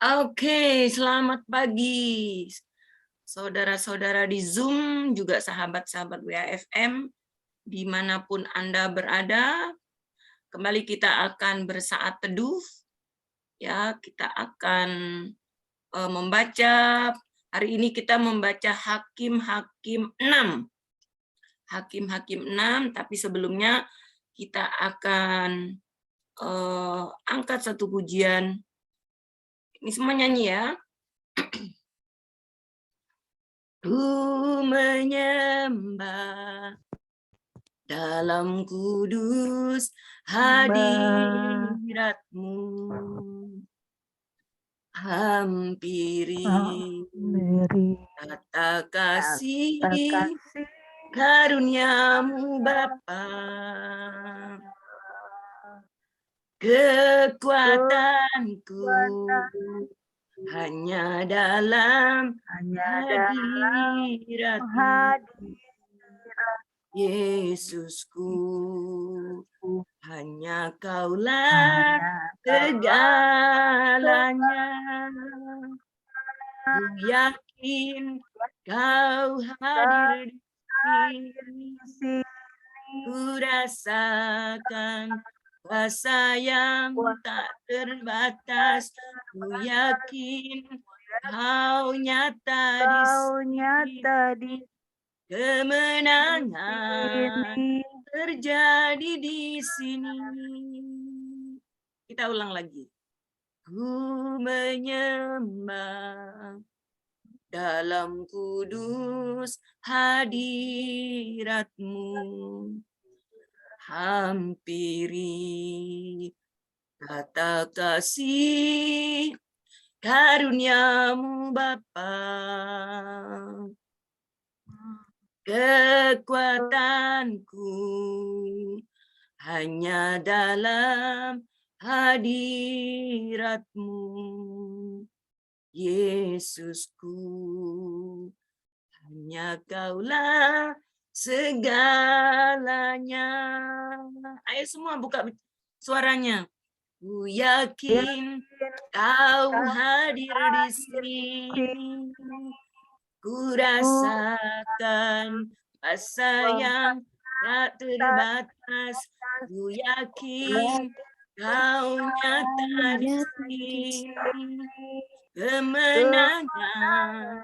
Oke, selamat pagi. Saudara-saudara di Zoom, juga sahabat-sahabat WAFM, dimanapun Anda berada, kembali kita akan bersaat teduh. Ya, kita akan membaca, hari ini kita membaca Hakim-Hakim 6. Hakim-Hakim 6, tapi sebelumnya kita akan angkat satu pujian. Ini semua nyanyi ya. Ku menyembah dalam kudus hadirat-Mu, hampiri kata kasih karunia-Mu Bapa, kekuatanku hanya dalam hadirat-Mu, Yesusku, hanya Kaulah segalanya. Ku yakin Kau hadir di sini, ku rasakan kuasa yang tak terbatas. Ku yakin Kau nyata di sini, kemenangan terjadi di sini. Kita ulang lagi. Ku menyembah dalam kudus hadirat-Mu, hampiri kata kasih karunia-Mu Bapa, kekuatanku hanya dalam hadirat-Mu, Yesusku, hanya Kaulah segalanya. Ayo semua buka suaranya. Ku yakin Kau hadir di sini, ku rasakan kuasa yang tak terbatas. Ku yakin Kau nyata di sini, kemenangan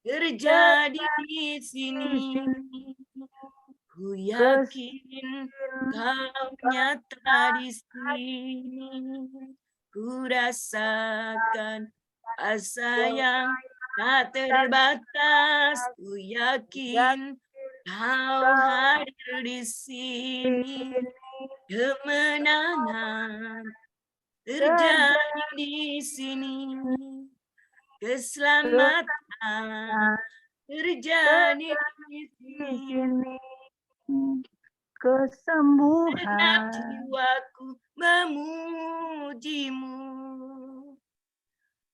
terjadi di sini. Ku yakin Kau nyata di sini, ku rasakan asa yang tak terbatas. Ku yakin Kau hadir di sini, kemenangan terjadi di sini, keselamatan terjadi di sini, segenap kesembuhan jiwaku memuji-Mu,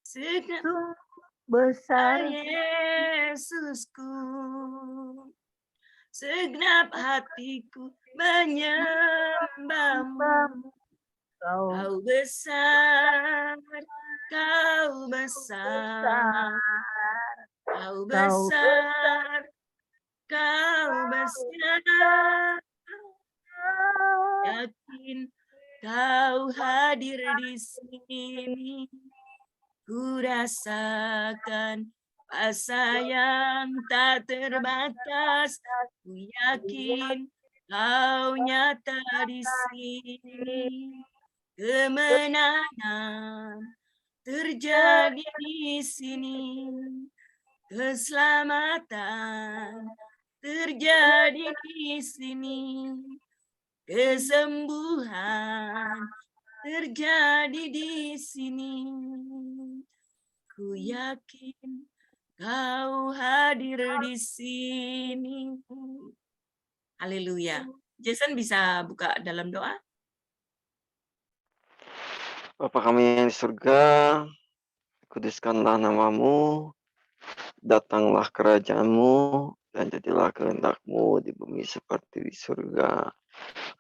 segenap besar Yesusku, segenap hatiku menyembah-Mu. Kau besar, Kau besar, Kau besar, Kau besar. Yakin Kau hadir di sini, ku rasakan asa yang tak terbatas. Ku yakin Kau nyata di sini, kemenangan terjadi di sini, keselamatan terjadi di sini, kesembuhan terjadi di sini. Ku yakin Kau hadir di sini. Haleluya. Jason bisa buka dalam doa? Bapa kami yang di surga, kuduskanlah nama-Mu, datanglah kerajaan-Mu, dan jadilah kehendak-Mu di bumi seperti di surga.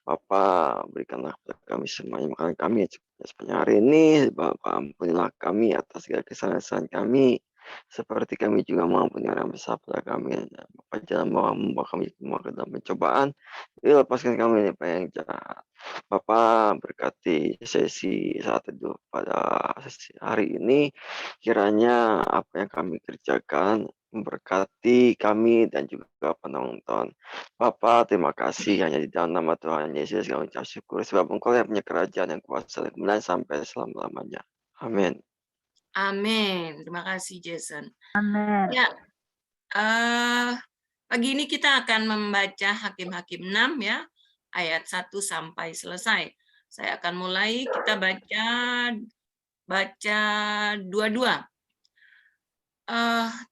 Bapa, berikanlah kepada kami semuanya makanan kami yang Sepanjang hari ini, Bapa ampunilah kami atas segala kesalahan kami, seperti kami juga mengampuni orang bersalah pada kami. Dan Bapa jangan membawa kami semua ke dalam pencobaan, tapi lepaskan kami dari apa yang jahat. Bapa berkati sesi saat teduh pada sesi hari ini, kiranya apa yang kami kerjakan memberkati kami dan juga penonton. Bapa, terima kasih hanya di dalam nama Tuhan Yesus kami ucap syukur sebab Engkau yang punya kerajaan yang kuasa dan kemuliaan sampai selama-lamanya. Amin. Amin. Terima kasih, Jason. Amin. Ya, pagi ini kita akan membaca Hakim-Hakim 6 ya, ayat 1 sampai selesai. Saya akan mulai, kita baca dua-dua.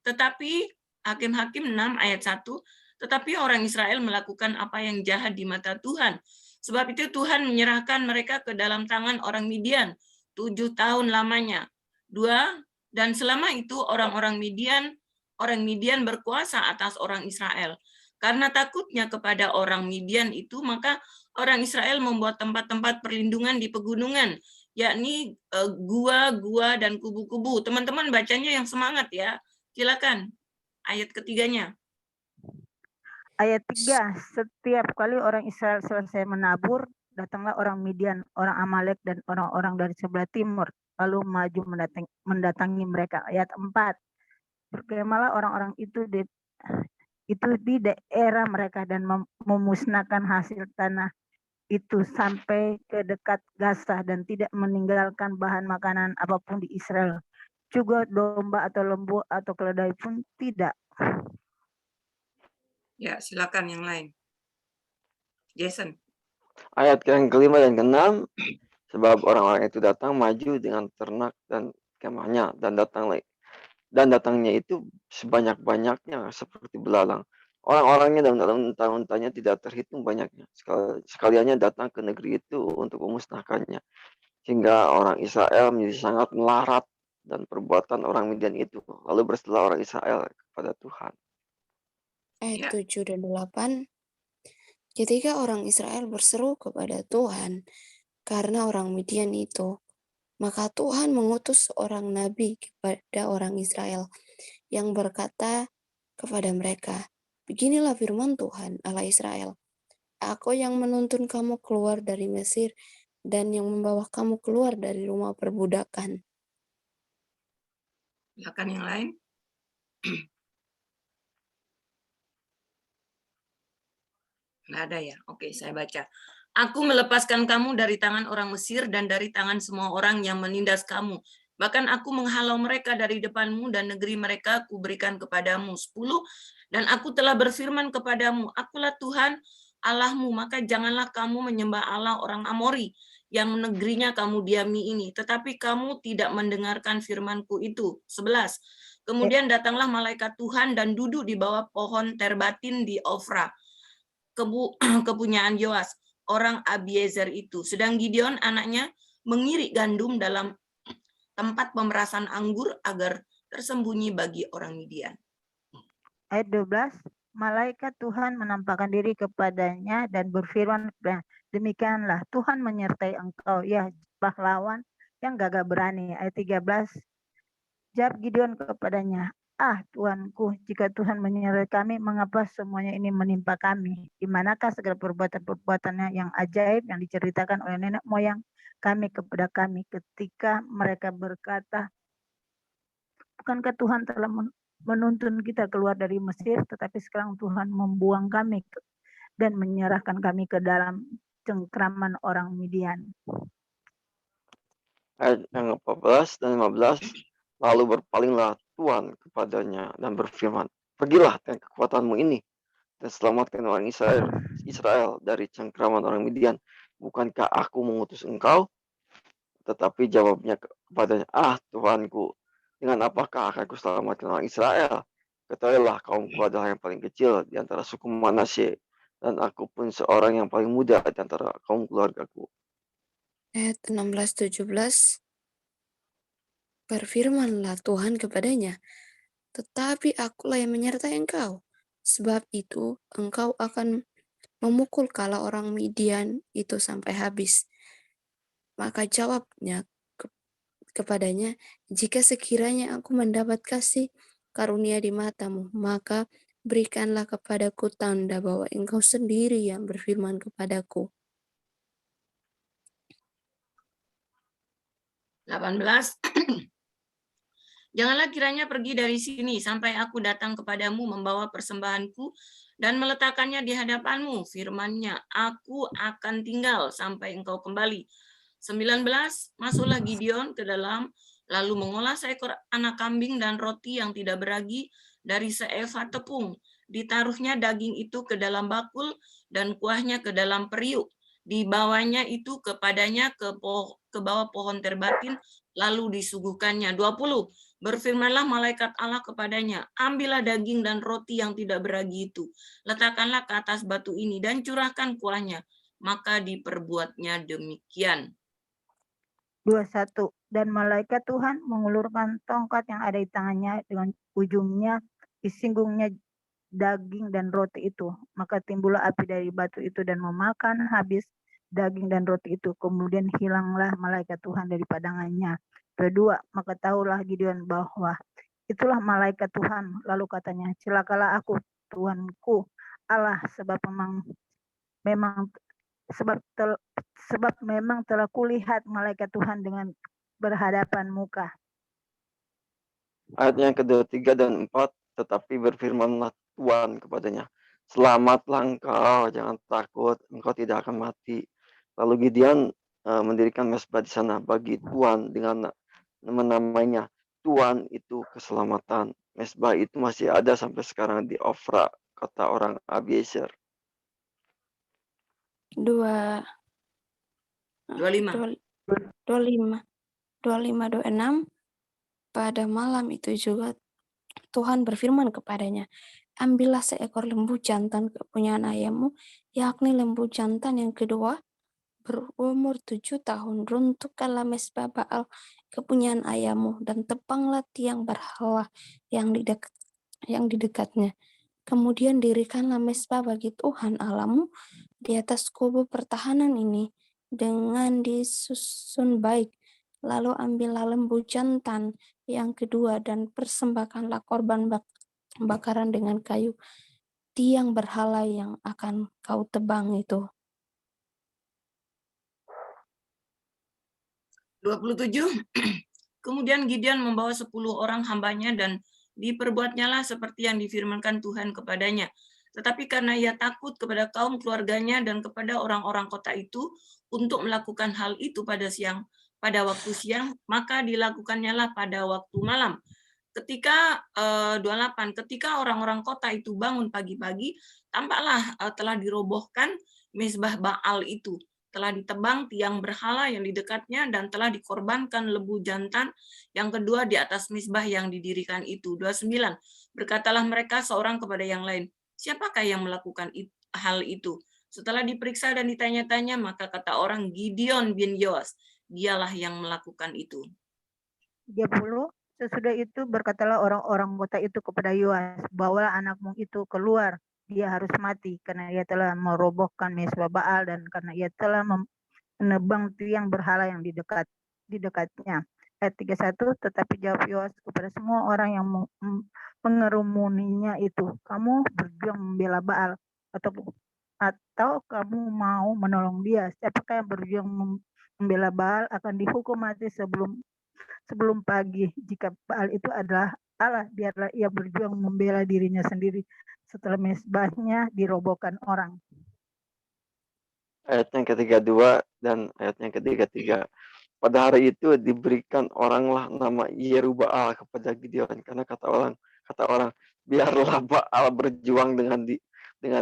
Tetapi Hakim-Hakim 6 ayat 1, tetapi orang Israel melakukan apa yang jahat di mata Tuhan. Sebab itu Tuhan menyerahkan mereka ke dalam tangan orang Midian 7 tahun lamanya. 2, dan selama itu orang Midian berkuasa atas orang Israel. Karena takutnya kepada orang Midian itu, maka orang Israel membuat tempat-tempat perlindungan di pegunungan, yakni gua-gua dan kubu-kubu. Teman-teman bacanya yang semangat ya. Silakan. Ayat ketiganya. Ayat 3, setiap kali orang Israel selesai menabur, datanglah orang Midian, orang Amalek, dan orang-orang dari sebelah timur, lalu maju mendatangi mereka. Ayat 4, berkemalah orang-orang itu di daerah mereka dan memusnahkan hasil tanah itu sampai ke dekat Gaza dan tidak meninggalkan bahan makanan apapun di Israel. Juga domba atau lembu atau keledai pun tidak. Ya, silakan yang lain. Jason. Ayat yang kelima dan keenam, sebab orang-orang itu datang maju dengan ternak dan kemahnya dan datangnya itu sebanyak-banyaknya seperti belalang. Orang-orangnya dan unta-untanya tidak terhitung banyaknya. Sekaliannya datang ke negeri itu untuk memusnahkannya. Sehingga orang Israel menjadi sangat melarat dan perbuatan orang Midian itu. Lalu bersetelah orang Israel kepada Tuhan. Ayat Ya. 7 dan 8, ketika orang Israel berseru kepada Tuhan karena orang Midian itu, maka Tuhan mengutus seorang nabi kepada orang Israel yang berkata kepada mereka, beginilah firman Tuhan Allah Israel, Aku yang menuntun kamu keluar dari Mesir dan yang membawa kamu keluar dari rumah perbudakan. Silakan yang lain. Nggak ada ya? Oke, saya baca. Aku melepaskan kamu dari tangan orang Mesir dan dari tangan semua orang yang menindas kamu. Bahkan aku menghalau mereka dari depanmu dan negeri mereka kuberikan kepadamu. 10. Dan aku telah berfirman kepadamu, akulah Tuhan Allahmu, maka janganlah kamu menyembah Allah orang Amori yang negerinya kamu diami ini. Tetapi kamu tidak mendengarkan firmanku itu. 11. Kemudian datanglah malaikat Tuhan dan duduk di bawah pohon terbatin di Ofra, kepunyaan Yoas, orang Abiezer itu. Sedang Gideon anaknya mengirik gandum dalam tempat pemerasan anggur agar tersembunyi bagi orang Midian. Ayat 12, malaikat Tuhan menampakkan diri kepadanya dan berfirman, demikianlah Tuhan menyertai engkau, ya pahlawan yang gagah berani. Ayat 13, jawab Gideon kepadanya, Tuanku, jika Tuhan menyertai kami, mengapa semuanya ini menimpa kami? Di manakah segala perbuatan-perbuatannya yang ajaib yang diceritakan oleh nenek moyang kami kepada kami ketika mereka berkata, bukankah Tuhan telah menuntun kita keluar dari Mesir, tetapi sekarang Tuhan membuang kami dan menyerahkan kami ke dalam cengkraman orang Midian. Ayat yang 14 dan 15, lalu berpalinglah Tuhan kepadanya dan berfirman, pergilah dengan kekuatanmu ini dan selamatkan orang Israel dari cengkraman orang Midian. Bukankah aku mengutus engkau? Tetapi jawabnya kepadanya, Tuhanku, dengan apakah akan kuselamatkan orang Israel? Ketahuilah kaumku adalah yang paling kecil di antara suku Manasye, dan aku pun seorang yang paling muda di antara kaum keluargaku. Ayat 16-17, berfirmanlah Tuhan kepadanya, tetapi akulah yang menyertai engkau. Sebab itu engkau akan memukul kala orang Midian itu sampai habis. Maka jawabnya kepadanya, jika sekiranya aku mendapat kasih karunia di matamu, maka berikanlah kepadaku tanda bahwa engkau sendiri yang berfirman kepadaku. 18. Janganlah kiranya pergi dari sini sampai aku datang kepadamu membawa persembahanku dan meletakkannya di hadapanmu. Firman-Nya, aku akan tinggal sampai engkau kembali. 19. Masuklah Gideon ke dalam, lalu mengolah seekor anak kambing dan roti yang tidak beragi dari seeva tepung. Ditaruhnya daging itu ke dalam bakul dan kuahnya ke dalam periuk. Dibawanya itu kepadanya ke bawah pohon terbatin, lalu disuguhkannya. 20. Berfirmanlah malaikat Allah kepadanya, ambillah daging dan roti yang tidak beragi itu, letakkanlah ke atas batu ini dan curahkan kuahnya. Maka diperbuatnya demikian. 21. Dan malaikat Tuhan mengulurkan tongkat yang ada di tangannya, dengan ujungnya disinggungnya daging dan roti itu. Maka timbullah api dari batu itu dan memakan habis daging dan roti itu. Kemudian hilanglah malaikat Tuhan dari pandangannya. Kedua, maka tahulah Gideon bahwa itulah malaikat Tuhan. Lalu katanya, celakalah aku, Tuhanku Allah, sebab memang telah kulihat malaikat Tuhan dengan berhadapan muka. Ayat yang kedua, 3 dan 4, tetapi berfirmanlah Tuhan kepadanya, selamatlah engkau, jangan takut, engkau tidak akan mati. Lalu Gideon mendirikan mesbah di sana bagi Tuhan dengan namanya Tuhan itu keselamatan. Mesbah itu masih ada sampai sekarang di Ofra, kota orang Abiezer. 25. 26. Pada malam itu juga Tuhan berfirman kepadanya, ambillah seekor lembu jantan kepunyaan ayahmu, yakni lembu jantan yang kedua, berumur 7 tahun, runtuhkanlah mesbah Baal kepunyaan ayahmu, dan tebanglah tiang berhala yang di dekatnya. Kemudian dirikanlah mesbah bagi Tuhan Allahmu di atas kubu pertahanan ini dengan disusun baik. Lalu ambillah lembu jantan yang kedua dan persembahkanlah korban bakaran dengan kayu tiang berhala yang akan kau tebang itu. 27. Kemudian Gideon membawa 10 orang hambanya dan diperbuatnyalah seperti yang difirmankan Tuhan kepadanya. Tetapi karena ia takut kepada kaum keluarganya dan kepada orang-orang kota itu untuk melakukan hal itu pada waktu siang, maka dilakukannya pada waktu malam. Ketika 28, ketika orang-orang kota itu bangun pagi-pagi, tampaklah telah dirobohkan mezbah Baal itu. Telah ditebang tiang berhala yang di dekatnya dan telah dikorbankan lembu jantan yang kedua di atas mezbah yang didirikan itu. 29. Berkatalah mereka seorang kepada yang lain, siapakah yang melakukan hal itu? Setelah diperiksa dan ditanya-tanya, maka kata orang, Gideon bin Yoas, dialah yang melakukan itu. 30. Sesudah itu berkatalah orang-orang kota itu kepada Yoas, bawalah anakmu itu keluar, dia harus mati karena ia telah merobohkan mezbah Baal dan karena ia telah menebang tiang berhala yang di dekatnya. Ayat 31, tetapi jawab Yoas kepada semua orang yang mengerumuninya itu, kamu berjuang membela Baal atau kamu mau menolong dia? Siapakah yang berjuang membela Baal akan dihukum mati sebelum pagi. Jika Baal itu adalah Allah, biarlah ia berjuang membela dirinya sendiri setelah mezbahnya dirobohkan orang. Ayat yang ke-32 dan ayat yang ke-33. Pada hari itu diberikan oranglah nama Yerubbaal kepada Gideon, karena kata orang, biarlah Baal berjuang dengan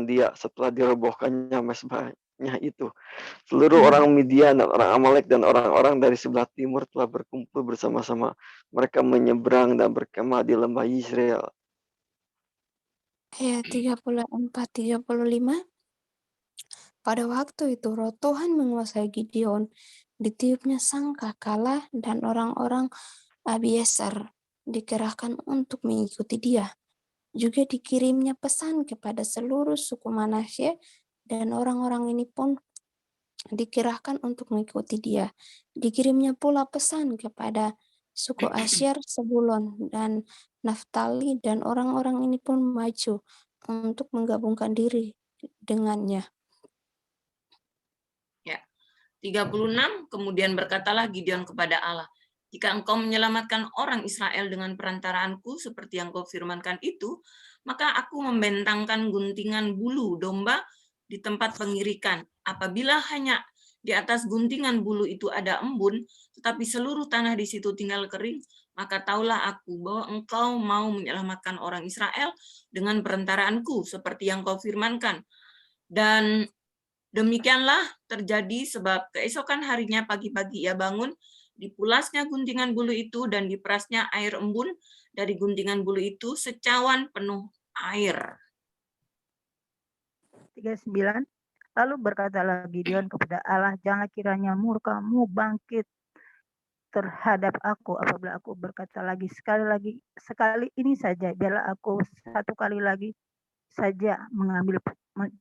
dia setelah dirobohkannya mezbahnya itu. Seluruh orang Midian dan orang Amalek dan orang-orang dari sebelah timur telah berkumpul bersama-sama. Mereka menyeberang dan berkemah di lembah Yisrael. Ayat 34-35. Pada waktu itu roh Tuhan menguasai Gideon, ditiupnya sangkakala dan orang-orang Abiezer dikerahkan untuk mengikuti dia. Juga dikirimnya pesan kepada seluruh suku Manasye, dan orang-orang ini pun dikerahkan untuk mengikuti dia. Dikirimnya pula pesan kepada suku Asyir, Sebulon, dan Naftali, dan orang-orang ini pun maju untuk menggabungkan diri dengannya. 36, kemudian berkatalah Gideon kepada Allah, jika engkau menyelamatkan orang Israel dengan perantaraanku seperti yang kau firmankan itu, maka aku membentangkan guntingan bulu domba di tempat pengirikan. Apabila hanya di atas guntingan bulu itu ada embun, tetapi seluruh tanah di situ tinggal kering, maka taulah aku bahwa engkau mau menyelamatkan orang Israel dengan perantaraanku seperti yang kau firmankan. Dan demikianlah terjadi, sebab keesokan harinya pagi-pagi ia bangun, dipulasnya guntingan bulu itu dan diperasnya air embun dari guntingan bulu itu secawan penuh air. 39. Lalu berkatalah Gideon kepada Allah, janganlah kiranya murka-Mu bangkit terhadap aku apabila aku berkata lagi sekali ini saja, biarlah aku satu kali lagi saja mengambil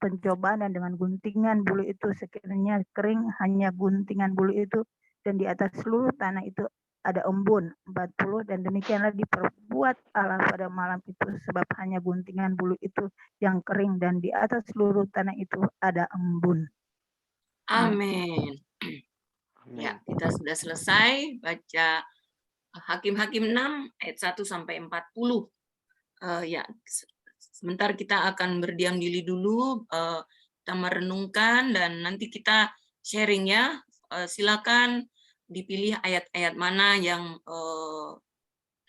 pencobaan, dan dengan guntingan bulu itu sekiranya kering hanya guntingan bulu itu, dan di atas seluruh tanah itu ada embun. 40. Dan demikianlah diperbuat Allah pada malam itu, sebab hanya guntingan bulu itu yang kering, dan di atas seluruh tanah itu ada embun. Amin. Ya, kita sudah selesai baca Hakim-Hakim 6 ayat 1 sampai 40. Ya, sebentar kita akan berdiam diri dulu, kita merenungkan dan nanti kita sharing ya. Silakan dipilih ayat-ayat mana yang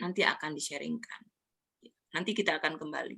nanti akan di-sharingkan. Nanti kita akan kembali.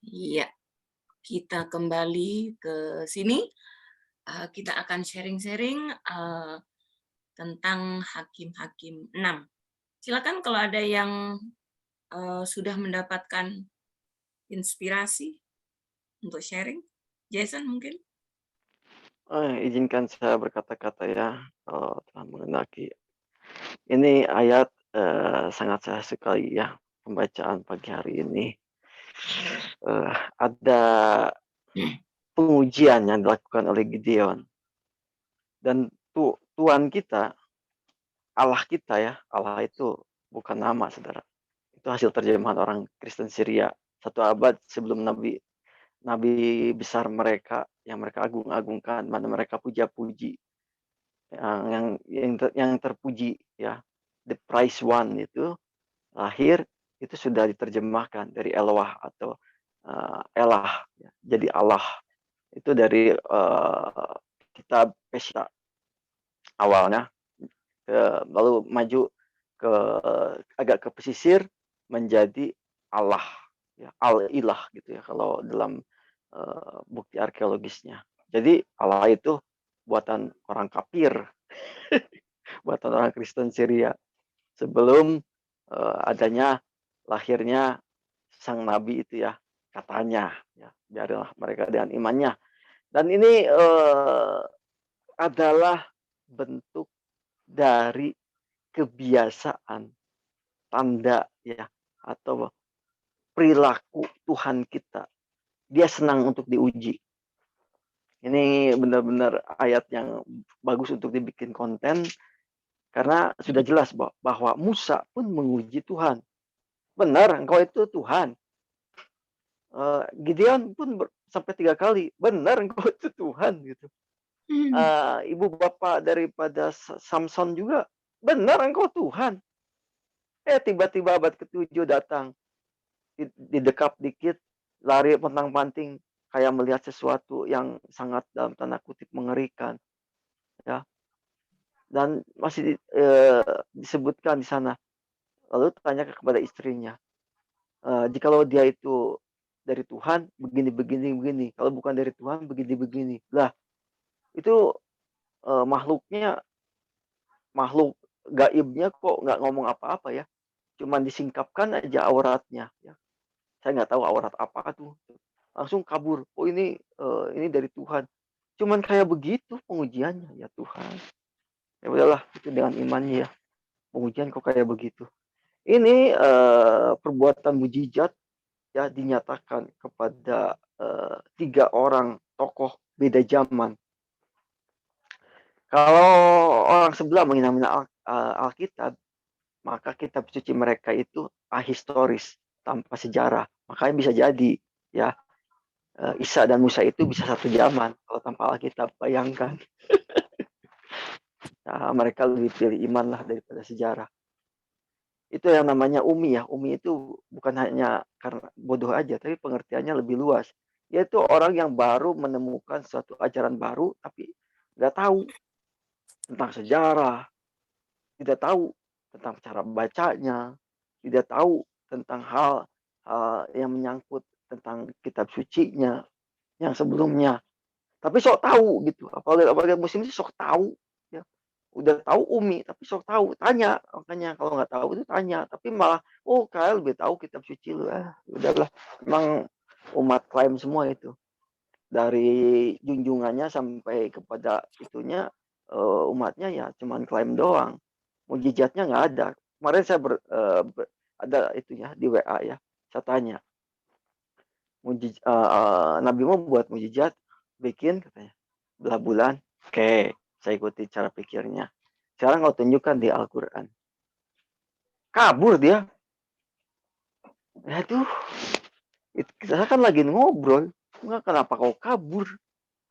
Iya, kita kembali ke sini. Kita akan sharing-sharing tentang Hakim-Hakim 6. Silakan kalau ada yang sudah mendapatkan inspirasi untuk sharing. Jason mungkin? Izinkan saya berkata-kata ya, telah mengenaki. Ini ayat sangat saya sukai ya, pembacaan pagi hari ini. Ada pengujian yang dilakukan oleh Gideon. Dan Tuhan kita, Allah kita ya, Allah itu bukan nama, saudara. Itu hasil terjemahan orang Kristen Syria. 1 abad sebelum Nabi besar mereka, yang mereka agung-agungkan, mana mereka puja-puji. Yang terpuji ya, the prize one itu lahir, itu sudah diterjemahkan dari Eloah atau Elah, ya. Jadi Allah itu dari kitab Pesha awalnya, lalu maju ke agak ke pesisir menjadi Allah, ya, al-ilah gitu ya kalau dalam bukti arkeologisnya. Jadi Allah itu buatan orang kafir, buatan orang Kristen Syria sebelum adanya lahirnya sang nabi itu ya, katanya ya, biarlah mereka dengan imannya. Dan ini adalah bentuk dari kebiasaan, tanda ya, atau perilaku Tuhan kita. Dia senang untuk diuji. Ini benar-benar ayat yang bagus untuk dibikin konten karena sudah jelas bahwa Musa pun menguji Tuhan. Benar, engkau itu Tuhan. Gideon pun sampai 3 kali, benar engkau itu Tuhan gitu. Ibu bapak daripada Samson juga, benar engkau Tuhan. Tiba-tiba abad ke-7 datang, didekap dikit, lari pontang-panting, kayak melihat sesuatu yang sangat dalam tanda kutip mengerikan, ya. Dan masih disebutkan di sana. Lalu tanya kepada istrinya, jikalau dia itu dari Tuhan, begini. Kalau bukan dari Tuhan, begini. Lah, itu makhluknya, makhluk gaibnya kok nggak ngomong apa-apa ya. Cuman disingkapkan aja auratnya. Ya. Saya nggak tahu aurat apa tuh. Langsung kabur. Oh ini dari Tuhan. Cuman kayak begitu pengujiannya ya Tuhan. Ya udahlah itu dengan imannya ya. Pengujian kok kayak begitu. Ini perbuatan mujizat ya dinyatakan kepada 3 orang tokoh beda zaman. Kalau orang sebelah menghina Alkitab, maka kitab suci mereka itu ahistoris, tanpa sejarah. Makanya bisa jadi ya Isa dan Musa itu bisa satu zaman kalau tanpa Alkitab, bayangkan. Nah, mereka lebih pilih iman lah daripada sejarah. Itu yang namanya umi ya. Umi itu bukan hanya karena bodoh aja, tapi pengertiannya lebih luas. Yaitu orang yang baru menemukan suatu ajaran baru, tapi nggak tahu tentang sejarah, tidak tahu tentang cara bacanya, tidak tahu tentang hal yang menyangkut tentang kitab sucinya yang sebelumnya. Tapi sok tahu gitu. Apalagi muslim sih sok tahu. Ya. Udah tahu umi, tapi sok tahu. Tanya, makanya kalau nggak tahu itu tanya. Tapi malah, oh kalian lebih tahu kitab suci lu. Udahlah. Emang umat klaim semua itu. Dari junjungannya sampai kepada itunya, umatnya ya cuman klaim doang. Mujizatnya nggak ada. Kemarin saya ada itunya di WA ya. Saya tanya, Nabi mau buat mujizat, bikin katanya. Belah bulan, oke, saya ikuti cara pikirnya. Sekarang kau tunjukkan di Al-Quran. Kabur dia. Aduh, kita kan lagi ngobrol. Kenapa kau kabur?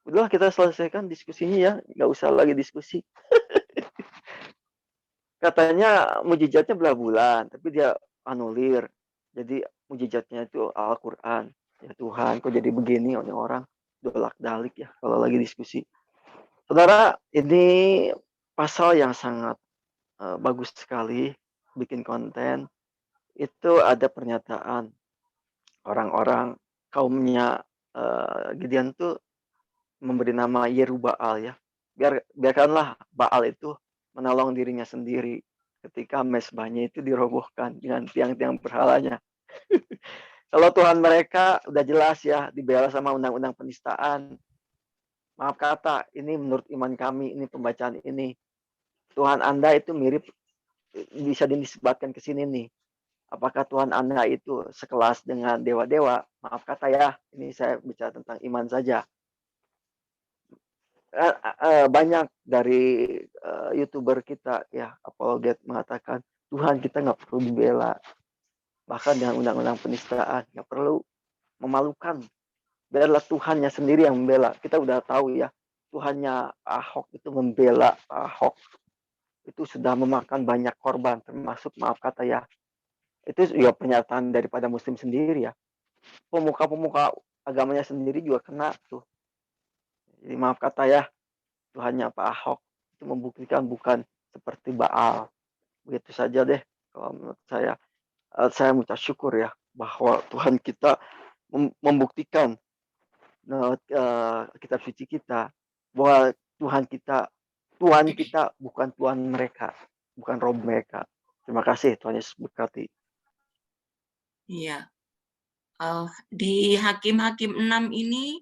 Udahlah kita selesaikan diskusinya ya. Nggak usah lagi diskusi. Katanya mujizatnya belah bulan, tapi dia anulir. Jadi mujizatnya itu Al-Quran. Ya Tuhan, kok jadi begini orang dolak-dalik ya kalau lagi diskusi. Saudara, ini pasal yang sangat bagus sekali bikin konten. Itu ada pernyataan orang-orang kaumnya Gideon tuh memberi nama Yerubaal ya. Biarkanlah Baal itu menolong dirinya sendiri ketika mesbahnya itu dirobohkan dengan tiang-tiang berhalanya. Kalau Tuhan mereka udah jelas ya dibela sama undang-undang penistaan. Maaf kata, ini menurut iman kami, ini pembacaan ini. Tuhan Anda itu mirip, bisa dinisbatkan ke sini nih. Apakah Tuhan Anda itu sekelas dengan dewa-dewa? Maaf kata ya, ini saya bicara tentang iman saja. Banyak dari YouTuber kita ya, apologet mengatakan, Tuhan kita nggak perlu dibela. Bahkan dengan undang-undang penistaan, nggak perlu, memalukan. Biarlah Tuhannya sendiri yang membela. Kita udah tahu ya, Tuhannya Ahok itu membela Ahok. Itu sudah memakan banyak korban, termasuk maaf kata ya, itu ya pernyataan daripada muslim sendiri ya. Pemuka-pemuka agamanya sendiri juga kena tuh. Jadi maaf kata ya, Tuhannya Pak Ahok itu membuktikan bukan seperti Baal. Begitu saja deh kalau menurut saya. Saya mengucap syukur ya bahwa Tuhan kita membuktikan kitab suci kita bahwa Tuhan kita bukan Tuhan mereka, bukan roh mereka. Terima kasih, Tuhan Yesus berkati. Iya. Di Hakim-Hakim 6 ini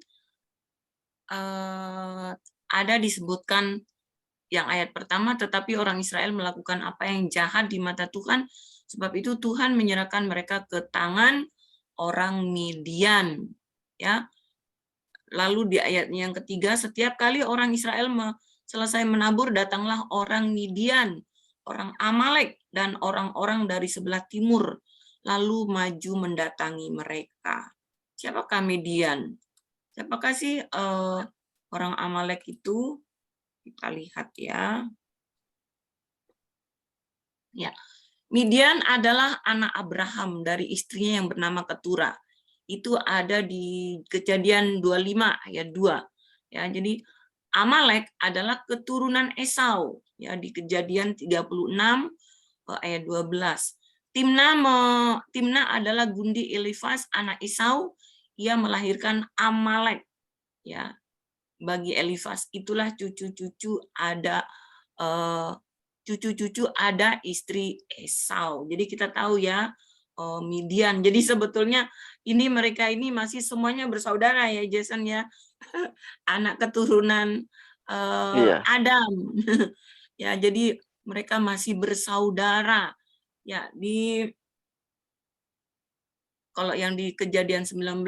ada disebutkan yang ayat pertama, tetapi orang Israel melakukan apa yang jahat di mata Tuhan, sebab itu Tuhan menyerahkan mereka ke tangan orang Midian. Ya. Lalu di ayat yang ketiga, setiap kali orang Israel selesai menabur, datanglah orang Midian, orang Amalek, dan orang-orang dari sebelah timur, lalu maju mendatangi mereka. Siapakah Midian? Siapakah sih orang Amalek itu? Kita lihat ya. Ya, Midian adalah anak Abraham dari istrinya yang bernama Ketura. Itu ada di Kejadian 25 ayat 2. Ya, jadi Amalek adalah keturunan Esau ya di Kejadian 36 ayat 12. Timna adalah gundi Elifaz anak Esau, ia melahirkan Amalek ya. Bagi Elifaz itulah cucu-cucu ada istri Esau. Jadi kita tahu ya Midian. Jadi sebetulnya mereka ini masih semuanya bersaudara ya Jason ya. Anak keturunan Iya. Adam. Ya, jadi mereka masih bersaudara. Ya, kalau yang di Kejadian 19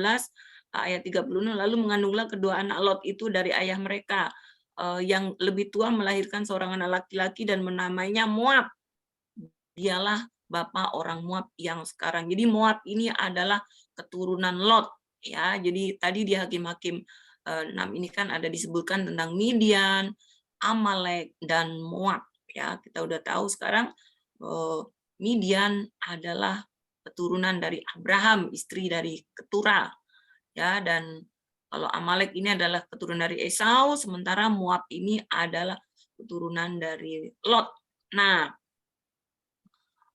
ayat 36, lalu mengandunglah kedua anak Lot itu dari ayah mereka. Yang lebih tua melahirkan seorang anak laki-laki dan menamainya Moab. Dialah bapak orang Moab yang sekarang. Jadi Moab ini adalah keturunan Lot ya. Jadi tadi di Hakim-Hakim 6 ini kan ada disebutkan tentang Midian, Amalek dan Moab ya. Kita udah tahu sekarang Midian adalah keturunan dari Abraham, istri dari Ketura ya, dan kalau Amalek ini adalah keturunan dari Esau, sementara Moab ini adalah keturunan dari Lot. Nah,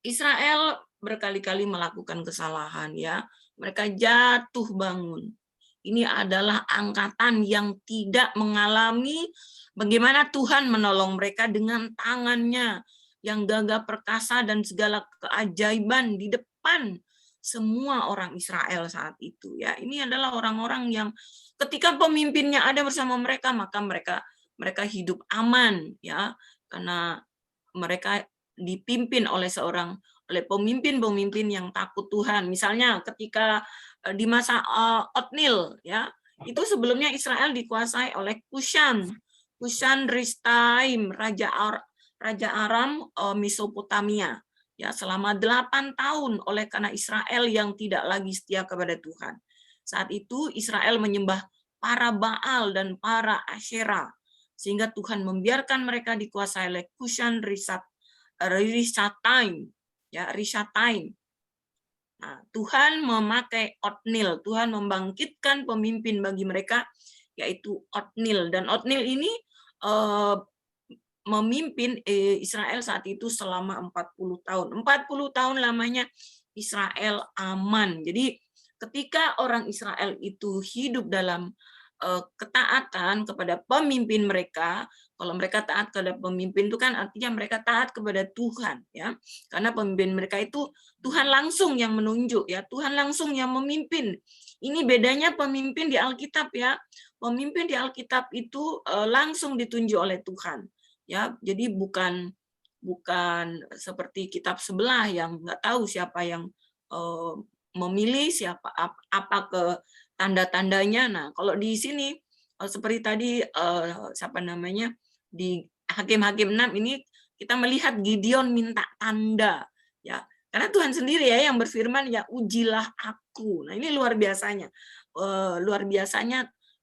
Israel berkali-kali melakukan kesalahan ya. Mereka jatuh bangun. Ini adalah angkatan yang tidak mengalami bagaimana Tuhan menolong mereka dengan tangannya yang gagah perkasa dan segala keajaiban di depan semua orang Israel saat itu ya. Ini adalah orang-orang yang ketika pemimpinnya ada bersama mereka, maka mereka hidup aman ya, karena mereka dipimpin oleh pemimpin-pemimpin yang takut Tuhan. Misalnya ketika di masa Otnil ya, itu sebelumnya Israel dikuasai oleh Kushan Ristaim, Raja Aram Mesopotamia ya, selama 8 tahun oleh karena Israel yang tidak lagi setia kepada Tuhan. Saat itu Israel menyembah para Baal dan para Asyera, sehingga Tuhan membiarkan mereka dikuasai oleh Kushan Risataim ya, Risataim. Nah, Tuhan memakai Otnil, Tuhan membangkitkan pemimpin bagi mereka yaitu Otnil, dan Otnil ini memimpin Israel saat itu selama 40 tahun. 40 tahun lamanya Israel aman. Jadi ketika orang Israel itu hidup dalam ketaatan kepada pemimpin mereka, kalau mereka taat kepada pemimpin itu kan artinya mereka taat kepada Tuhan ya. Karena pemimpin mereka itu Tuhan langsung yang menunjuk ya, Tuhan langsung yang memimpin. Ini bedanya pemimpin di Alkitab ya. Pemimpin di Alkitab itu langsung ditunjuk oleh Tuhan. Ya, jadi bukan seperti kitab sebelah yang nggak tahu siapa yang memilih, siapa apa ke tanda-tandanya. Nah, kalau di sini seperti tadi di Hakim-Hakim 6 ini kita melihat Gideon minta tanda ya. Karena Tuhan sendiri ya yang berfirman ya, ujilah aku. Nah, ini luar biasanya.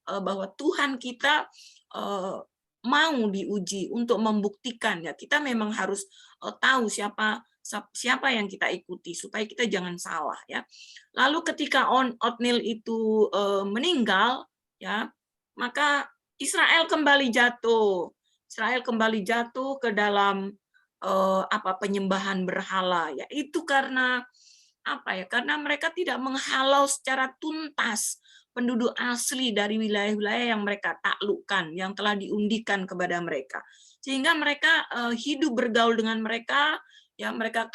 Bahwa Tuhan kita mau diuji untuk membuktikan ya, kita memang harus tahu siapa yang kita ikuti supaya kita jangan salah ya. Lalu ketika Otnil itu meninggal ya, maka Israel kembali jatuh ke dalam penyembahan berhala, ya itu karena karena mereka tidak menghalau secara tuntas penduduk asli dari wilayah-wilayah yang mereka taklukkan, yang telah diundikan kepada mereka, sehingga mereka hidup bergaul dengan mereka, ya mereka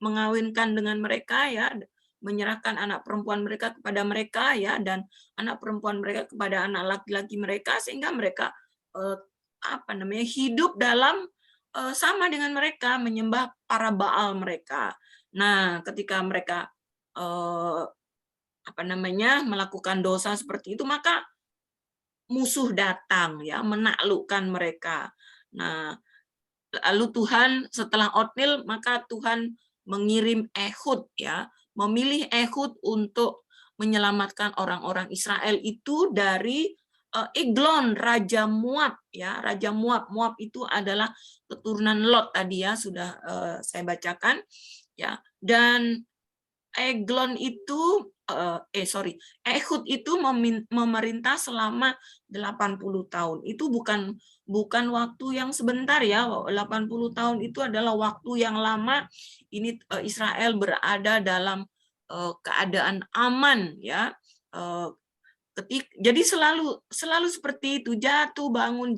mengawinkan dengan mereka, ya menyerahkan anak perempuan mereka kepada mereka, ya dan anak perempuan mereka kepada anak laki-laki mereka, sehingga mereka hidup dalam sama dengan mereka, menyembah para Baal mereka. Nah, ketika mereka melakukan dosa seperti itu, maka musuh datang, ya menaklukkan mereka. Nah, lalu Tuhan setelah Otnil, maka Tuhan mengirim Ehud, ya memilih Ehud untuk menyelamatkan orang-orang Israel itu dari Eglon, Raja Moab, ya Raja Moab. Moab itu adalah keturunan Lot tadi, ya sudah saya bacakan, ya. Dan Eglon itu Ehud itu memerintah selama 80 tahun. Itu bukan waktu yang sebentar, ya. 80 tahun itu adalah waktu yang lama. Ini Israel berada dalam keadaan aman, ya. Jadi selalu seperti itu, jatuh bangun.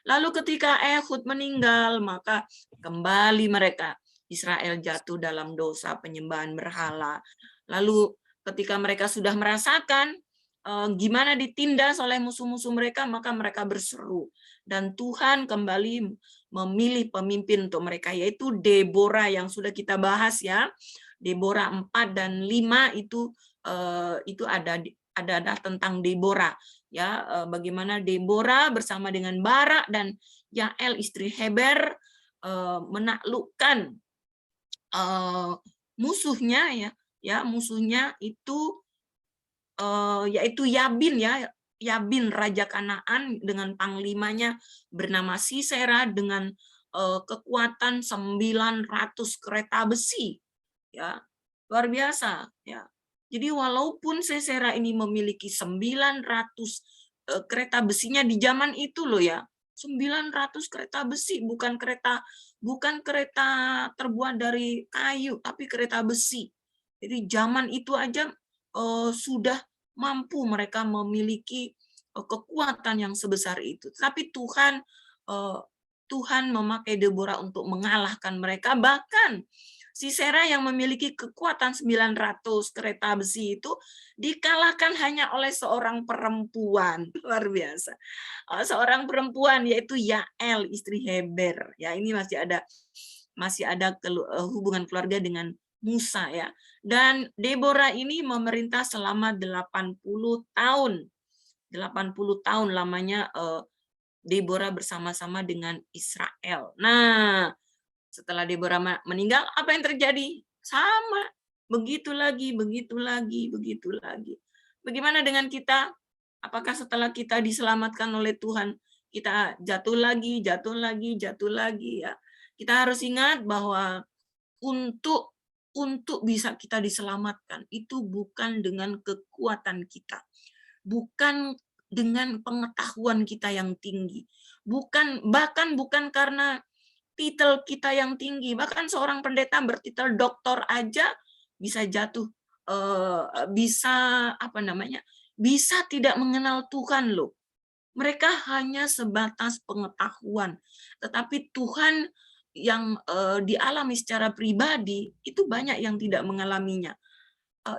Lalu ketika Ehud meninggal, maka kembali mereka Israel jatuh dalam dosa penyembahan berhala. Lalu ketika mereka sudah merasakan gimana ditindas oleh musuh-musuh mereka, maka mereka berseru, dan Tuhan kembali memilih pemimpin untuk mereka, yaitu Deborah yang sudah kita bahas, ya. Deborah 4 dan 5 itu ada tentang Deborah, ya bagaimana Deborah bersama dengan Barak dan Yael istri Heber menaklukkan musuhnya, musuhnya itu yaitu Yabin, ya Yabin raja Kanaan dengan panglimanya bernama Sisera dengan kekuatan 900 kereta besi, ya luar biasa, ya. Jadi walaupun Sisera ini memiliki 900 kereta besinya di zaman itu loh, ya. 900 kereta besi, bukan kereta terbuat dari kayu, tapi kereta besi. Jadi zaman itu aja sudah mampu mereka memiliki kekuatan yang sebesar itu. Tapi Tuhan memakai Deborah untuk mengalahkan mereka. Bahkan Sisera yang memiliki kekuatan 900 kereta besi itu dikalahkan hanya oleh seorang perempuan. Luar biasa. Seorang perempuan, yaitu Yael istri Heber. Ya, ini masih ada hubungan keluarga dengan Musa, ya. Dan Deborah ini memerintah selama 80 tahun. 80 tahun lamanya Deborah bersama-sama dengan Israel. Nah, setelah Deborah meninggal, apa yang terjadi? Sama, begitu lagi. Bagaimana dengan kita? Apakah setelah kita diselamatkan oleh Tuhan, kita jatuh lagi, ya? Kita harus ingat bahwa untuk bisa kita diselamatkan, itu bukan dengan kekuatan kita, bukan dengan pengetahuan kita yang tinggi, bahkan bukan karena titel kita yang tinggi. Bahkan seorang pendeta bertitel doktor aja bisa jatuh, bisa tidak mengenal Tuhan loh. Mereka hanya sebatas pengetahuan, tetapi Tuhan yang dialami secara pribadi itu banyak yang tidak mengalaminya.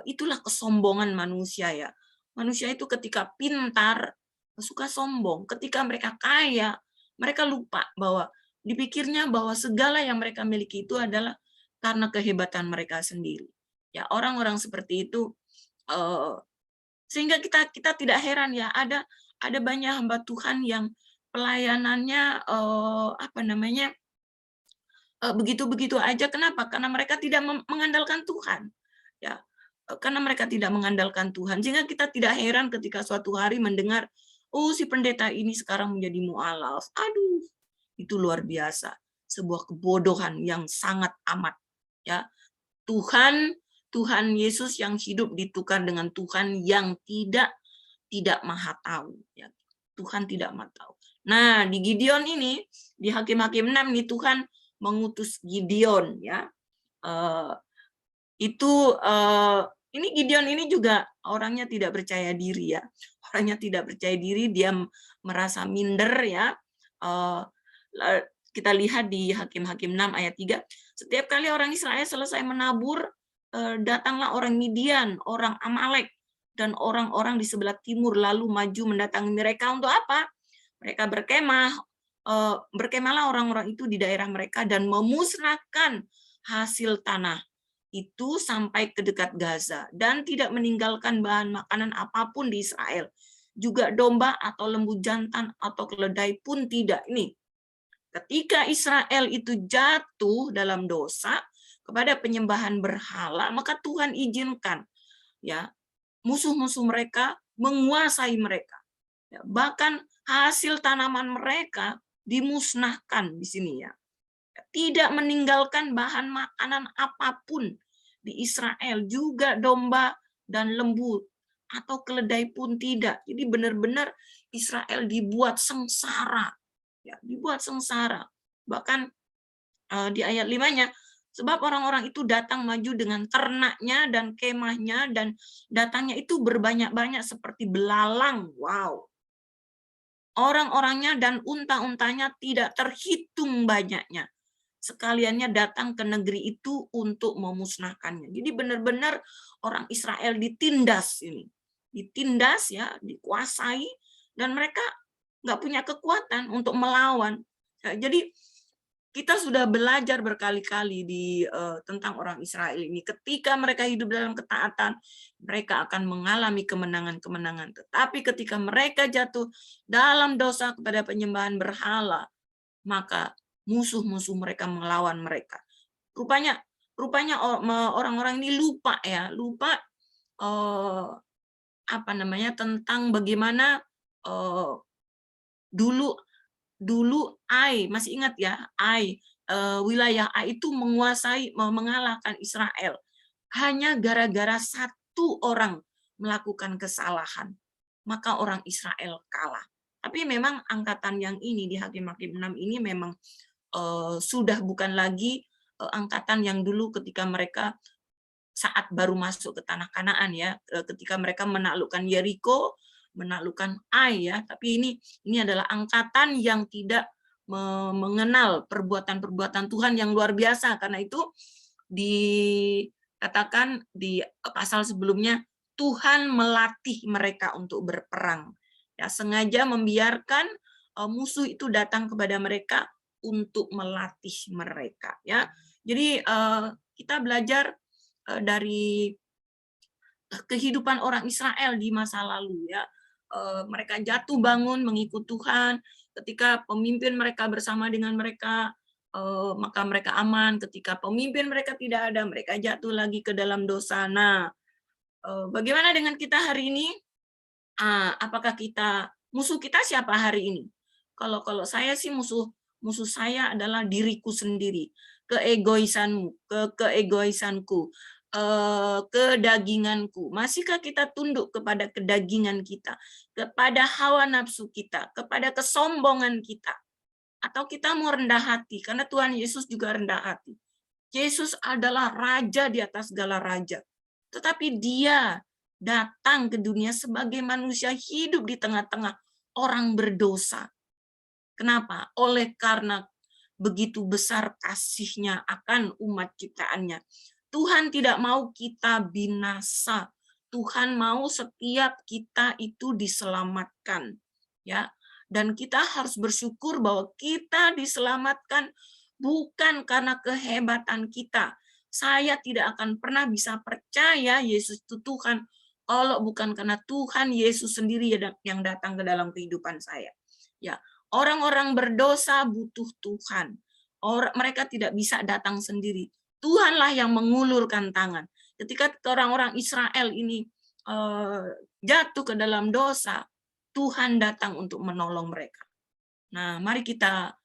Itulah kesombongan manusia, ya. Manusia itu ketika pintar suka sombong, ketika mereka kaya mereka lupa bahwa dipikirnya bahwa segala yang mereka miliki itu adalah karena kehebatan mereka sendiri. Ya, orang-orang seperti itu, sehingga kita tidak heran, ya, ada banyak hamba Tuhan yang pelayanannya begitu-begitu aja. Kenapa? Karena mereka tidak mengandalkan Tuhan, ya. Karena mereka tidak mengandalkan Tuhan, sehingga kita tidak heran ketika suatu hari mendengar, oh si pendeta ini sekarang menjadi mualaf. Aduh, itu luar biasa, sebuah kebodohan yang sangat amat, ya. Tuhan Yesus yang hidup ditukar dengan Tuhan yang tidak maha tahu, ya. Tuhan tidak maha tahu. Nah, di Gideon ini, di Hakim-Hakim 6 nih Tuhan mengutus Gideon ya. Ini Gideon ini juga orangnya tidak percaya diri ya. Orangnya tidak percaya diri, dia merasa minder ya. Kita lihat di Hakim-Hakim 6 ayat 3, setiap kali orang Israel selesai menabur, datanglah orang Midian, orang Amalek, dan orang-orang di sebelah timur lalu maju mendatangi mereka untuk apa? Mereka berkemah, berkemahlah orang-orang itu di daerah mereka dan memusnahkan hasil tanah itu sampai ke dekat Gaza dan tidak meninggalkan bahan makanan apapun di Israel. Juga domba atau lembu jantan atau keledai pun tidak. Ini ketika Israel itu jatuh dalam dosa kepada penyembahan berhala, maka Tuhan izinkan ya musuh-musuh mereka menguasai mereka. Ya, bahkan hasil tanaman mereka dimusnahkan di sini ya. Tidak meninggalkan bahan makanan apapun di Israel, juga domba dan lembu atau keledai pun tidak. Jadi benar-benar Israel dibuat sengsara. Ya, dibuat sengsara. Bahkan di ayat 5-nya, sebab orang-orang itu datang maju dengan ternaknya dan kemahnya, dan datangnya itu berbanyak-banyak seperti belalang. Wow. Orang-orangnya dan unta-untanya tidak terhitung banyaknya. Sekaliannya datang ke negeri itu untuk memusnahkannya. Jadi benar-benar orang Israel ditindas ini. Ditindas ya, dikuasai, dan mereka nggak punya kekuatan untuk melawan. Jadi kita sudah belajar berkali-kali tentang orang Israel ini. Ketika mereka hidup dalam ketaatan, mereka akan mengalami kemenangan-kemenangan. Tetapi ketika mereka jatuh dalam dosa kepada penyembahan berhala, maka musuh-musuh mereka melawan mereka. Rupanya orang-orang ini lupa tentang bagaimana dulu Ai, masih ingat ya, Ai, wilayah Ai itu mengalahkan Israel hanya gara-gara satu orang melakukan kesalahan, maka orang Israel kalah. Tapi memang angkatan yang ini di Hakim-Hakim 6 ini memang sudah bukan lagi angkatan yang dulu ketika mereka saat baru masuk ke tanah Kanaan ya, ketika mereka menaklukkan Yeriko, menaklukkan Ai ya, tapi ini adalah angkatan yang tidak mengenal perbuatan-perbuatan Tuhan yang luar biasa. Karena itu dikatakan di pasal sebelumnya, Tuhan melatih mereka untuk berperang. Ya, sengaja membiarkan musuh itu datang kepada mereka untuk melatih mereka ya. Jadi kita belajar dari kehidupan orang Israel di masa lalu ya. Mereka jatuh bangun mengikut Tuhan. Ketika pemimpin mereka bersama dengan mereka, maka mereka aman. Ketika pemimpin mereka tidak ada, mereka jatuh lagi ke dalam dosa. Nah, bagaimana dengan kita hari ini? Apakah musuh kita siapa hari ini? Kalau saya sih musuh saya adalah diriku sendiri, keegoisanku, kedaginganku. Masihkah kita tunduk kepada kedagingan kita, kepada hawa nafsu kita, kepada kesombongan kita? Atau kita mau rendah hati? Karena Tuhan Yesus juga rendah hati. Yesus adalah raja di atas segala raja. Tetapi dia datang ke dunia sebagai manusia hidup di tengah-tengah orang berdosa. Kenapa? Oleh karena begitu besar kasih-Nya akan umat ciptaannya. Tuhan tidak mau kita binasa. Tuhan mau setiap kita itu diselamatkan. Ya. Dan kita harus bersyukur bahwa kita diselamatkan bukan karena kehebatan kita. Saya tidak akan pernah bisa percaya Yesus itu Tuhan kalau bukan karena Tuhan Yesus sendiri yang datang ke dalam kehidupan saya. Ya. Orang-orang berdosa butuh Tuhan. Mereka tidak bisa datang sendiri. Tuhanlah yang mengulurkan tangan. Ketika orang-orang Israel ini jatuh ke dalam dosa, Tuhan datang untuk menolong mereka. Nah, mari kita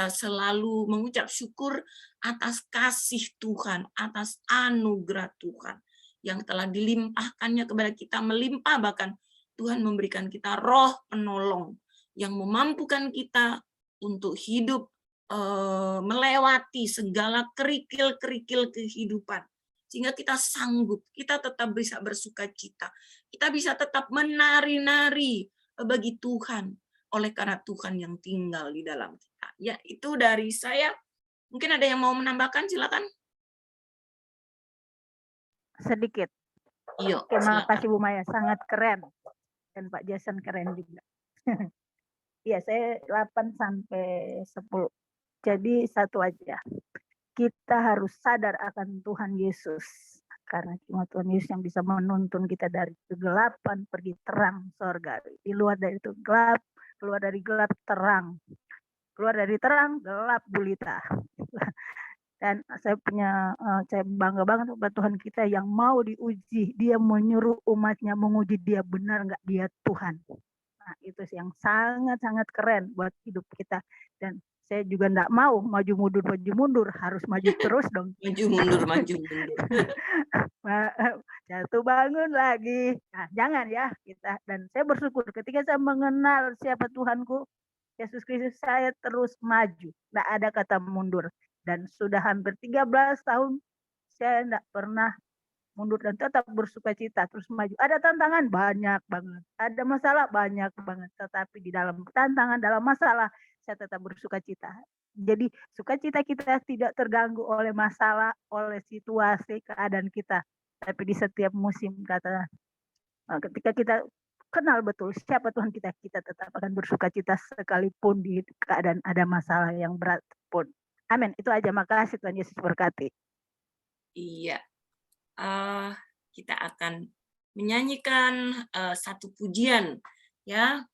selalu mengucap syukur atas kasih Tuhan, atas anugerah Tuhan yang telah dilimpahkannya kepada kita, melimpah bahkan Tuhan memberikan kita roh penolong. yang memampukan kita untuk hidup melewati segala kerikil-kerikil kehidupan. Sehingga kita sanggup, kita tetap bisa bersuka cita. Kita bisa tetap menari-nari bagi Tuhan, oleh karena Tuhan yang tinggal di dalam kita. Ya, itu dari saya. Mungkin ada yang mau menambahkan, silakan. Sedikit. Iya, Terima silakan. kasih Bu Maya, sangat keren. Dan Pak Jason keren juga. Iya, saya 8 sampai 10. Jadi satu aja. Kita harus sadar akan Tuhan Yesus. Karena cuma Tuhan Yesus yang bisa menuntun kita dari kegelapan pergi terang sorga. Di luar dari itu gelap, keluar dari gelap terang. Keluar dari terang, gelap gulita. Dan saya bangga banget kepada Tuhan kita yang mau diuji. Dia menyuruh umatnya menguji dia benar nggak dia Tuhan. Nah, itu yang sangat-sangat keren buat hidup kita. Dan saya juga enggak mau maju mundur, harus maju terus dong. Maju mundur. Jatuh bangun lagi. Nah, jangan ya kita. Dan saya bersyukur ketika saya mengenal siapa Tuhanku, Yesus Kristus, saya terus maju. Enggak ada kata mundur. Dan sudah hampir 13 tahun saya enggak pernah mundur dan tetap bersuka cita terus maju. Ada tantangan banyak banget, ada masalah banyak banget, tetapi di dalam tantangan, dalam masalah saya tetap bersuka cita. Jadi sukacita kita tidak terganggu oleh masalah, oleh situasi, keadaan kita, tapi di setiap musim kata ketika kita kenal betul siapa Tuhan kita, kita tetap akan bersuka cita sekalipun di keadaan ada masalah yang berat pun. Amin. Itu aja. Makasih, Tuhan Yesus berkati. Iya. Kita akan menyanyikan satu pujian, ya.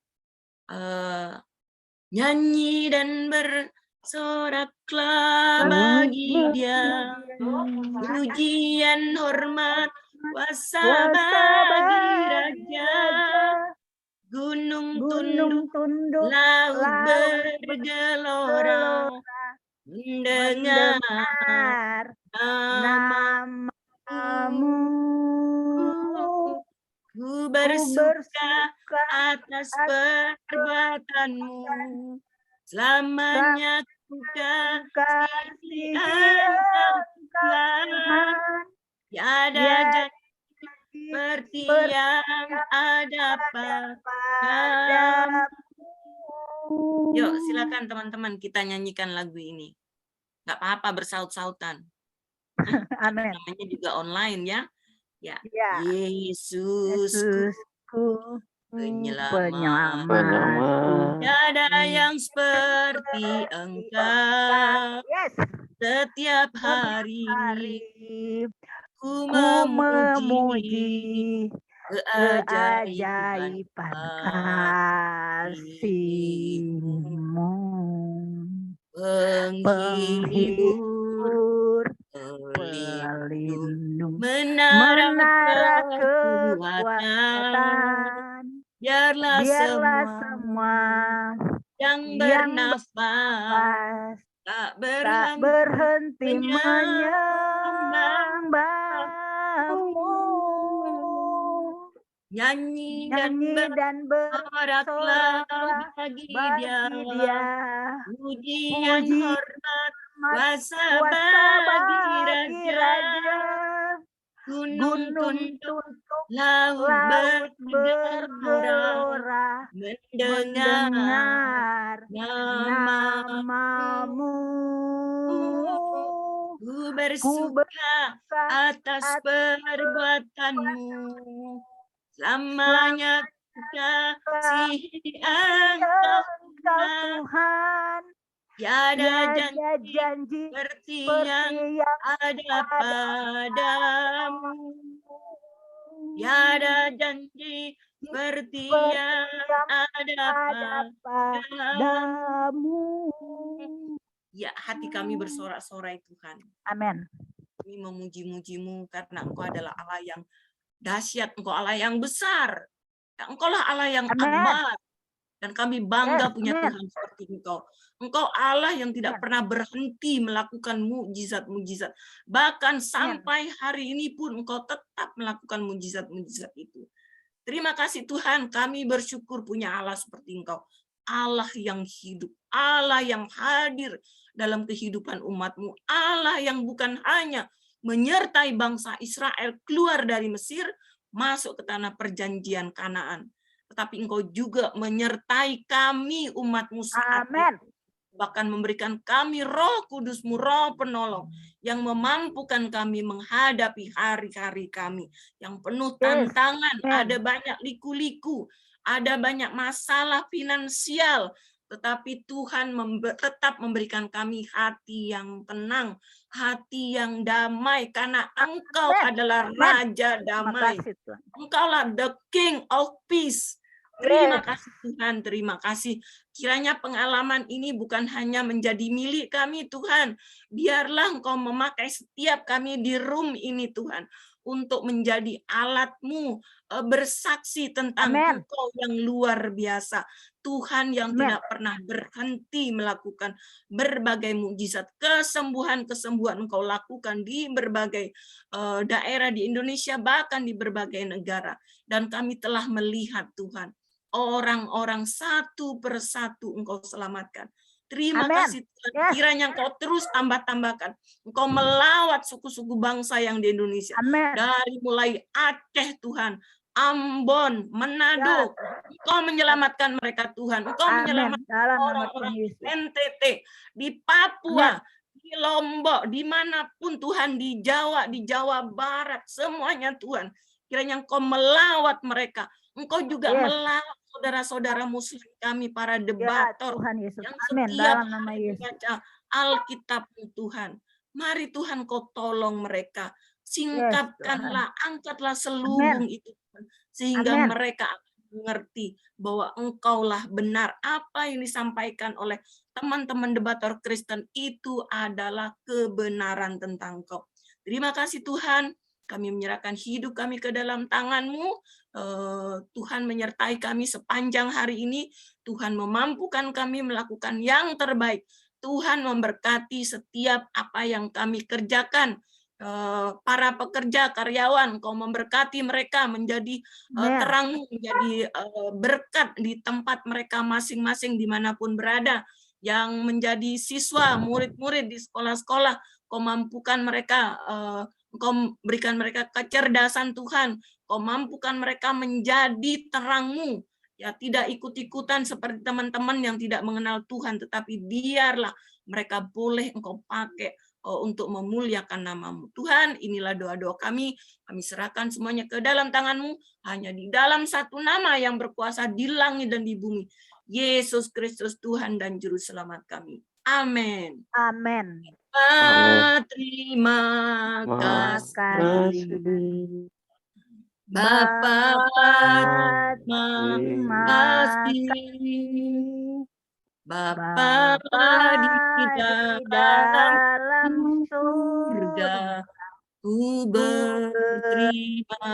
Nyanyi dan bersoraklah bagi Dia, pujian hormat kuasa bagi Raja. Gunung tunduk, laut bergelora, mendengar namamu. Ku bersuka atas perbuatanmu, selamanya ku kasih Engkau Tuhan. Tiada janji seperti yang ada padamu. Yuk, silakan teman-teman kita nyanyikan lagu ini. Nggak apa-apa bersaut-sautan. Amin. Namanya juga online ya. Ya. Ya. Yesusku, penyelamat. Penyelamat. Tiada yang seperti Engkau. Yes. Setiap hari ku Ku memuji memuji keajaiban kasih-Mu. Penghibur, pelindung, menara kekuatan. Biarlah semua yang bernafas tak berhenti menyembah-Mu. Nyanyi dan bersoraklah bagi Dia, pujian hormat kuasa bagi Raja. Gunung tunduk, laut bergelora, mendengar namamu. Ku bersuka atas perbuatanmu, selamanya ku kasih Engkau Tuhan. Tiada janji seperti yang ada padamu. Tiada janji seperti yang ada padamu. Ya, hati kami bersorak-sorai Tuhan. Amin. Kami memuji-muji-Mu karena Engkau adalah Allah yang dahsyat, Engkau Allah yang besar. Engkau lah Allah yang akbar. Dan kami bangga punya Tuhan seperti Engkau. Engkau Allah yang tidak pernah berhenti melakukan mukjizat-mukjizat. Bahkan sampai hari ini pun Engkau tetap melakukan mukjizat-mukjizat itu. Terima kasih Tuhan, kami bersyukur punya Allah seperti Engkau. Allah yang hidup, Allah yang hadir dalam kehidupan umat-Mu, Allah yang bukan hanya menyertai bangsa Israel keluar dari Mesir, masuk ke tanah perjanjian Kanaan, tetapi Engkau juga menyertai kami umat-Mu saat Amin. ini. Bahkan memberikan kami Roh Kudus-Mu, Roh penolong, yang memampukan kami menghadapi hari-hari kami yang penuh tantangan. Amin. Ada banyak liku-liku, ada banyak masalah finansial, tetapi Tuhan tetap memberikan kami hati yang tenang, hati yang damai, karena Engkau Amin. adalah Amin. Raja Terima damai. kasih Tuhan. Engkaulah the King of Peace. Terima Yes. kasih Tuhan, terima kasih. Kiranya pengalaman ini bukan hanya menjadi milik kami Tuhan. Biarlah Engkau memakai setiap kami di room ini Tuhan, untuk menjadi alat-Mu, bersaksi tentang Amin. Engkau yang luar biasa. Tuhan yang Amin. tidak pernah berhenti melakukan berbagai mukjizat, kesembuhan-kesembuhan Engkau lakukan di berbagai daerah di Indonesia, bahkan di berbagai negara. Dan kami telah melihat Tuhan, orang-orang satu persatu Engkau selamatkan. Terima Amin. kasih Tuhan. Yes. Kiranya Engkau terus tambah-tambahkan. Engkau melawat suku-suku bangsa yang di Indonesia. Amin. Dari mulai Aceh Tuhan, Ambon, Manado. Ya. Engkau menyelamatkan mereka Tuhan. Engkau Amin. menyelamatkan Dalam nama orang-orang Tuhan di Yesus. NTT, di Papua, di Lombok, dimanapun Tuhan, di Jawa Barat, semuanya Tuhan. Kiranya Engkau melawat mereka. Engkau juga Yes. melawat saudara-saudara muslim kami, para Ya debator, Tuhan Yesus. yang Amin. setiap Dalam nama hari Yesus. membaca Alkitab Tuhan. Mari Tuhan Kau tolong mereka. Singkapkanlah, angkatlah selubung itu Tuhan, sehingga Amin. mereka akan mengerti bahwa Engkaulah benar. Apa yang disampaikan oleh teman-teman debator Kristen itu adalah kebenaran tentang Kau. Terima kasih Tuhan. Kami menyerahkan hidup kami ke dalam tangan-Mu. Tuhan menyertai kami sepanjang hari ini. Tuhan memampukan kami melakukan yang terbaik. Tuhan memberkati setiap apa yang kami kerjakan. Para pekerja, karyawan, Kau memberkati mereka menjadi terang, menjadi berkat di tempat mereka masing-masing dimanapun berada. Yang menjadi siswa, murid-murid di sekolah-sekolah, Kau mampukan mereka, Kau berikan mereka kecerdasan Tuhan. Kau mampukan mereka menjadi terang-Mu. Ya, tidak ikut-ikutan seperti teman-teman yang tidak mengenal Tuhan, tetapi biarlah mereka boleh Engkau pakai untuk memuliakan nama-Mu. Tuhan, inilah doa-doa kami. Kami serahkan semuanya ke dalam tangan-Mu, hanya di dalam satu nama yang berkuasa di langit dan di bumi. Yesus Kristus Tuhan dan Juru Selamat kami. Amin. Amin. Terima kasih. Kasih. Bapa, terima kasih. Bapa di dalam dalam surga, ku berterima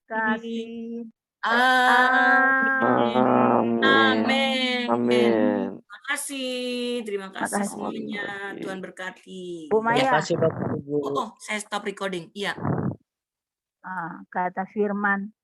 kasih. Amin. Amin. Amin. Terima kasih. Terima kasih kasih. semuanya. Tuhan berkati. Bu Terima Maya, kasih Bapak Ibu. Oh, saya stop recording. Iya. kata firman